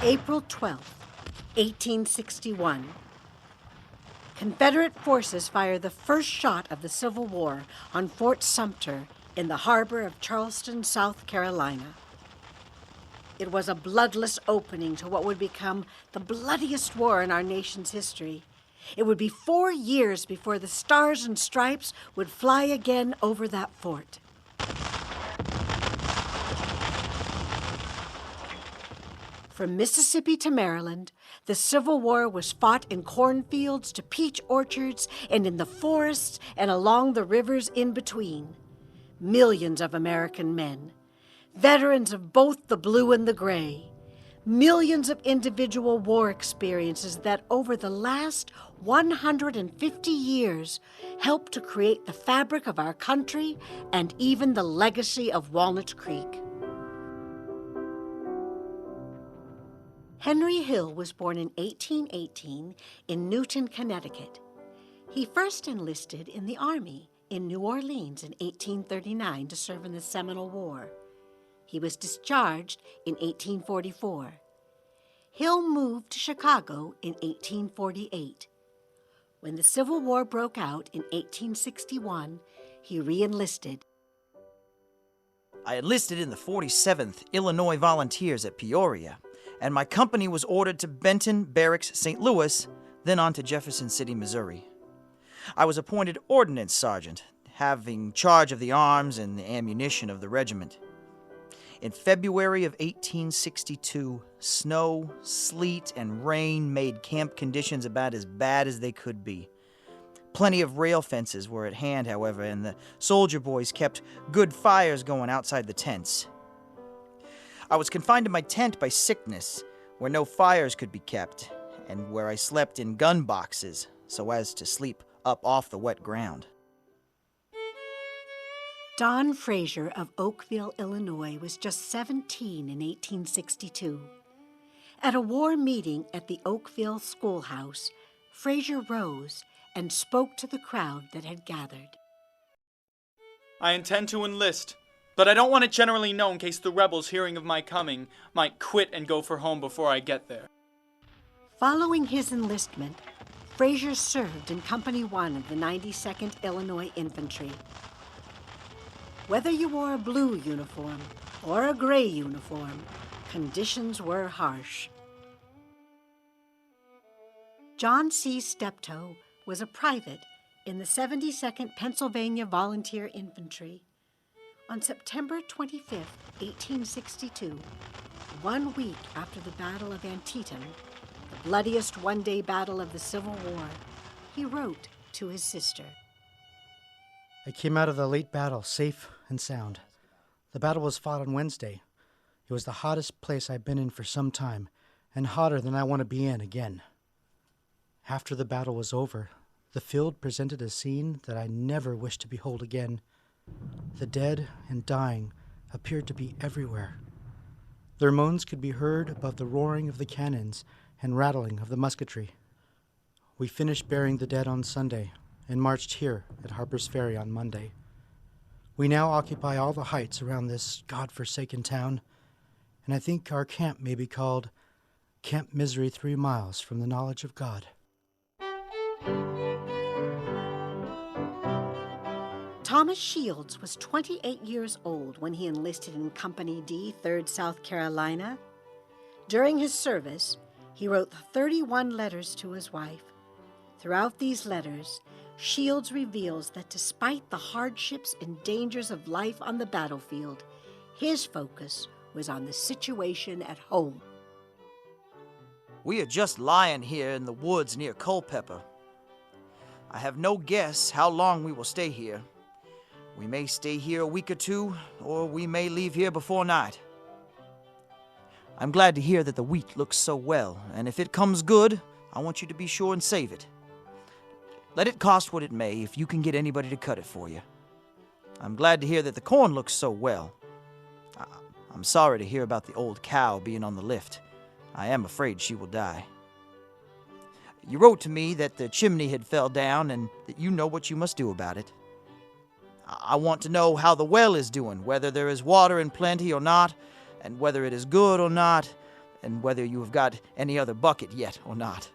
April 12, 1861. Confederate forces fired the first shot of the Civil War on Fort Sumter in the harbor of Charleston, South Carolina. It was a bloodless opening to what would become the bloodiest war in our nation's history. It would be 4 years before the Stars and Stripes would fly again over that fort. From Mississippi to Maryland, the Civil War was fought in cornfields to peach orchards and in the forests and along the rivers in between. Millions of American men, veterans of both the blue and the gray, millions of individual war experiences that over the last 150 years helped to create the fabric of our country and even the legacy of Walnut Creek. Henry Hill was born in 1818 in Newton, Connecticut. He first enlisted in the Army in New Orleans in 1839 to serve in the Seminole War. He was discharged in 1844. Hill moved to Chicago in 1848. When the Civil War broke out in 1861, he re-enlisted. I enlisted in the 47th Illinois Volunteers at Peoria, and my company was ordered to Benton Barracks, St. Louis, then on to Jefferson City, Missouri. I was appointed ordnance sergeant, having charge of the arms and the ammunition of the regiment. In February of 1862, snow, sleet, and rain made camp conditions about as bad as they could be. Plenty of rail fences were at hand, however, and the soldier boys kept good fires going outside the tents. I was confined to my tent by sickness, where no fires could be kept, and where I slept in gun boxes so as to sleep up off the wet ground. Don Frazier of Oakville, Illinois, was just 17 in 1862. At a war meeting at the Oakville schoolhouse, Frazier rose and spoke to the crowd that had gathered. I intend to enlist, but I don't want it generally known in case the rebels, hearing of my coming, might quit and go for home before I get there. Following his enlistment, Frazier served in Company 1 of the 92nd Illinois Infantry. Whether you wore a blue uniform or a gray uniform, conditions were harsh. John C. Steptoe was a private in the 72nd Pennsylvania Volunteer Infantry. On September 25, 1862, 1 week after the Battle of Antietam, the bloodiest one-day battle of the Civil War, he wrote to his sister. I came out of the late battle safe and sound. The battle was fought on Wednesday. It was the hottest place I've been in for some time, and hotter than I want to be in again. After the battle was over, the field presented a scene that I never wish to behold again. The dead and dying appeared to be everywhere. Their moans could be heard above the roaring of the cannons and rattling of the musketry. We finished burying the dead on Sunday and marched here at Harper's Ferry on Monday. We now occupy all the heights around this God-forsaken town, and I think our camp may be called Camp Misery 3 miles from the knowledge of God. Thomas Shields was 28 years old when he enlisted in Company D, 3rd South Carolina. During his service, he wrote 31 letters to his wife. Throughout these letters, Shields reveals that despite the hardships and dangers of life on the battlefield, his focus was on the situation at home. We are just lying here in the woods near Culpeper. I have no guess how long we will stay here. We may stay here a week or two, or we may leave here before night. I'm glad to hear that the wheat looks so well, and if it comes good, I want you to be sure and save it. Let it cost what it may if you can get anybody to cut it for you. I'm glad to hear that the corn looks so well. I'm sorry to hear about the old cow being on the lift. I am afraid she will die. You wrote to me that the chimney had fell down and that you know what you must do about it. I want to know how the well is doing, whether there is water in plenty or not, and whether it is good or not, and whether you have got any other bucket yet or not.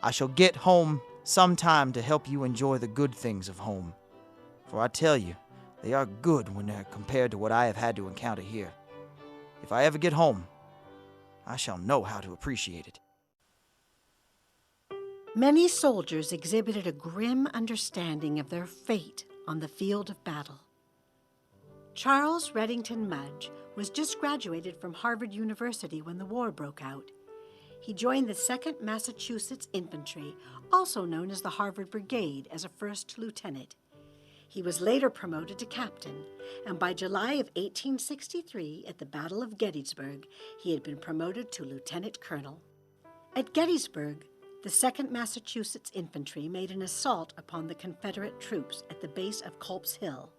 I shall get home sometime to help you enjoy the good things of home, for I tell you, they are good when they're compared to what I have had to encounter here. If I ever get home, I shall know how to appreciate it. Many soldiers exhibited a grim understanding of their fate on the field of battle. Charles Reddington Mudge was just graduated from Harvard University when the war broke out. He joined the 2nd Massachusetts Infantry, also known as the Harvard Brigade, as a first lieutenant. He was later promoted to captain, and by July of 1863, at the Battle of Gettysburg, he had been promoted to lieutenant colonel. At Gettysburg, the 2nd Massachusetts Infantry made an assault upon the Confederate troops at the base of Culp's Hill.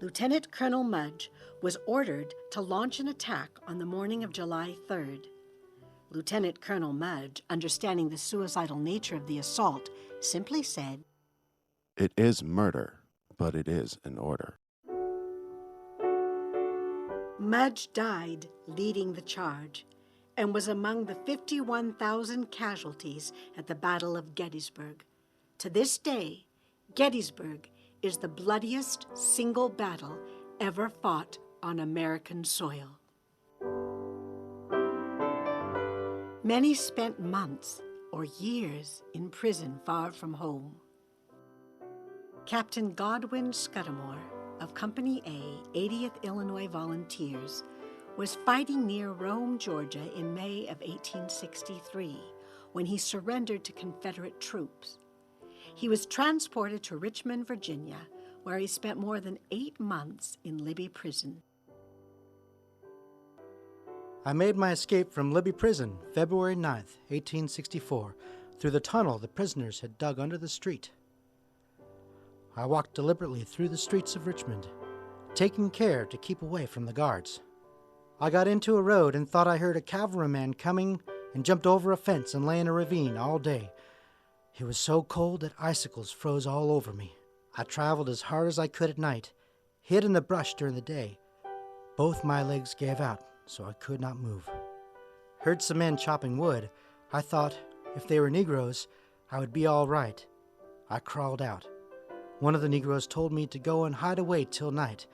Lieutenant Colonel Mudge was ordered to launch an attack on the morning of July 3rd. Lieutenant Colonel Mudge, understanding the suicidal nature of the assault, simply said, "It is murder, but it is in order." Mudge died leading the charge and was among the 51,000 casualties at the Battle of Gettysburg. To this day, Gettysburg is the bloodiest single battle ever fought on American soil. Many spent months or years in prison far from home. Captain Godwin Scudamore of Company A, 80th Illinois Volunteers, was fighting near Rome, Georgia in May of 1863 when he surrendered to Confederate troops. He was transported to Richmond, Virginia, where he spent more than 8 months in Libby Prison. I made my escape from Libby Prison February 9th, 1864, through the tunnel the prisoners had dug under the street. I walked deliberately through the streets of Richmond, taking care to keep away from the guards. I got into a road and thought I heard a cavalryman coming and jumped over a fence and lay in a ravine all day. It was so cold that icicles froze all over me. I traveled as hard as I could at night, hid in the brush during the day. Both my legs gave out, so I could not move. Heard some men chopping wood. I thought if they were Negroes, I would be all right. I crawled out. One of the Negroes told me to go and hide away till night,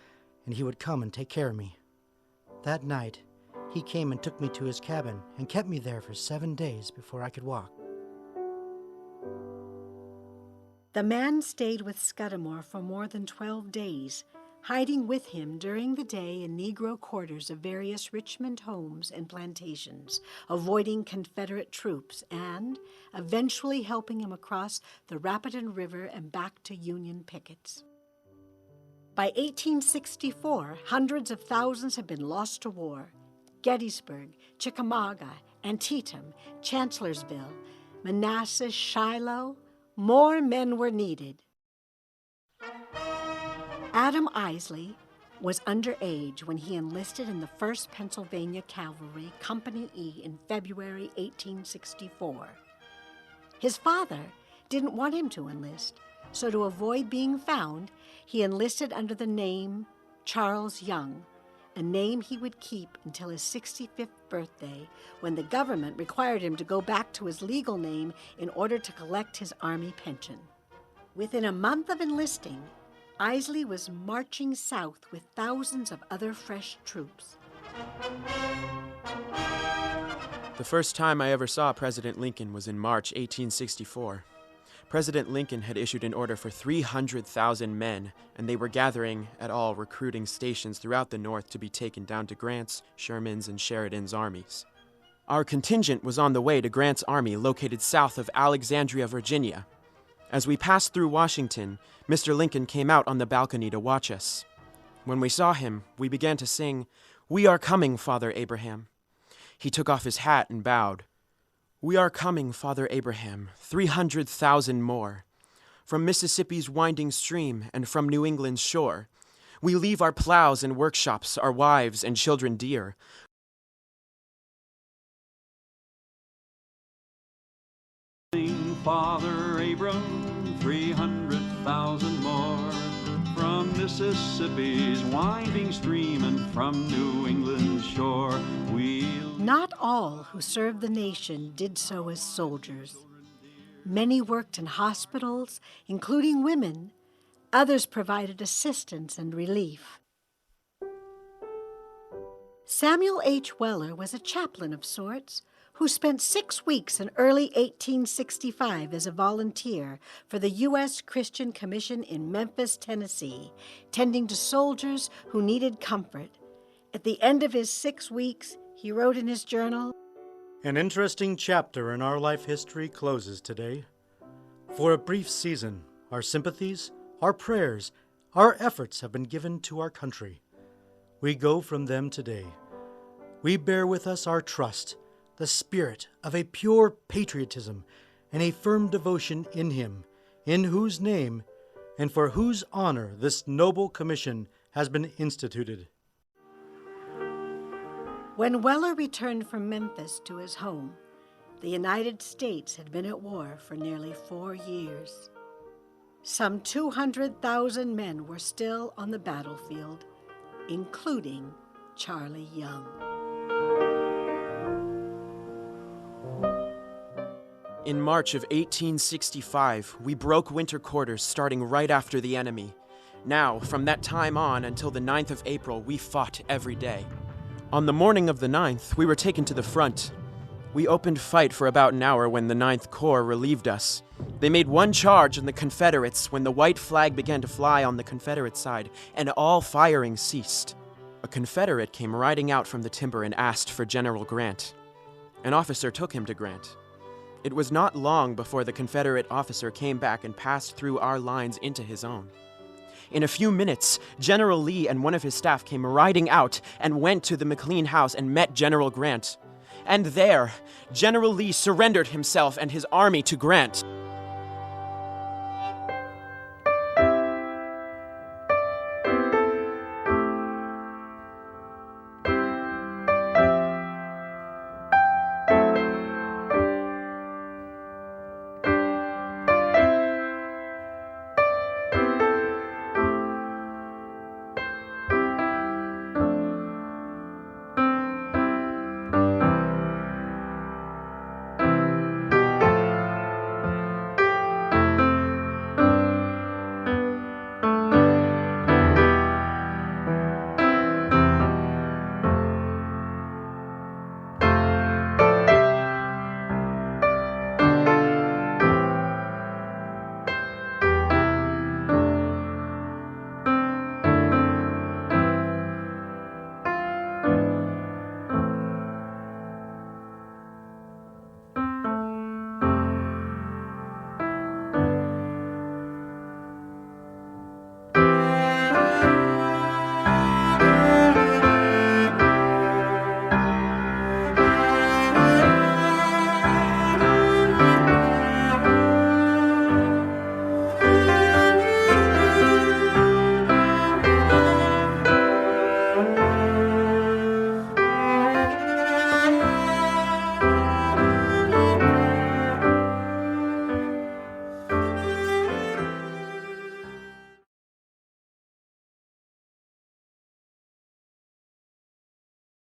and he would come and take care of me. That night, he came and took me to his cabin and kept me there for 7 days before I could walk. The man stayed with Scudamore for more than 12 days, hiding with him during the day in Negro quarters of various Richmond homes and plantations, avoiding Confederate troops, and eventually helping him across the Rapidan River and back to Union pickets. By 1864, hundreds of thousands had been lost to war. Gettysburg, Chickamauga, Antietam, Chancellorsville, Manassas, Shiloh, more men were needed. Adam Isley was underage when he enlisted in the 1st Pennsylvania Cavalry, Company E, in February 1864. His father didn't want him to enlist, so to avoid being found, he enlisted under the name Charles Young, a name he would keep until his 65th birthday, when the government required him to go back to his legal name in order to collect his Army pension. Within a month of enlisting, Isley was marching south with thousands of other fresh troops. The first time I ever saw President Lincoln was in March 1864. President Lincoln had issued an order for 300,000 men, and they were gathering at all recruiting stations throughout the North to be taken down to Grant's, Sherman's, and Sheridan's armies. Our contingent was on the way to Grant's army located south of Alexandria, Virginia. As we passed through Washington, Mr. Lincoln came out on the balcony to watch us. When we saw him, we began to sing, "We are coming, Father Abraham." He took off his hat and bowed. "We are coming, Father Abraham, 300,000 more. From Mississippi's winding stream and from New England's shore. We leave our plows and workshops, our wives and children dear. Father Abram, 300,000 more. From Mississippi's winding stream and from New England's shore. We'll Not all who served the nation did so as soldiers. Many worked in hospitals, including women. Others provided assistance and relief. Samuel H. Weller was a chaplain of sorts who spent 6 weeks in early 1865 as a volunteer for the U.S. Christian Commission in Memphis, Tennessee, tending to soldiers who needed comfort. At the end of his 6 weeks, he wrote in his journal, An interesting chapter in our life history closes today. For a brief season, our sympathies, our prayers, our efforts have been given to our country. We go from them today. We bear with us our trust, the spirit of a pure patriotism and a firm devotion in Him, in whose name and for whose honor this noble commission has been instituted. When Weller returned from Memphis to his home, the United States had been at war for nearly 4 years. Some 200,000 men were still on the battlefield, including Charlie Young. In March of 1865, we broke winter quarters starting right after the enemy. Now, from that time on until the 9th of April, we fought every day. On the morning of the 9th, we were taken to the front. We opened fight for about an hour when the 9th Corps relieved us. They made one charge on the Confederates when the white flag began to fly on the Confederate side, and all firing ceased. A Confederate came riding out from the timber and asked for General Grant. An officer took him to Grant. It was not long before the Confederate officer came back and passed through our lines into his own. In a few minutes, General Lee and one of his staff came riding out and went to the McLean house and met General Grant. And there, General Lee surrendered himself and his army to Grant.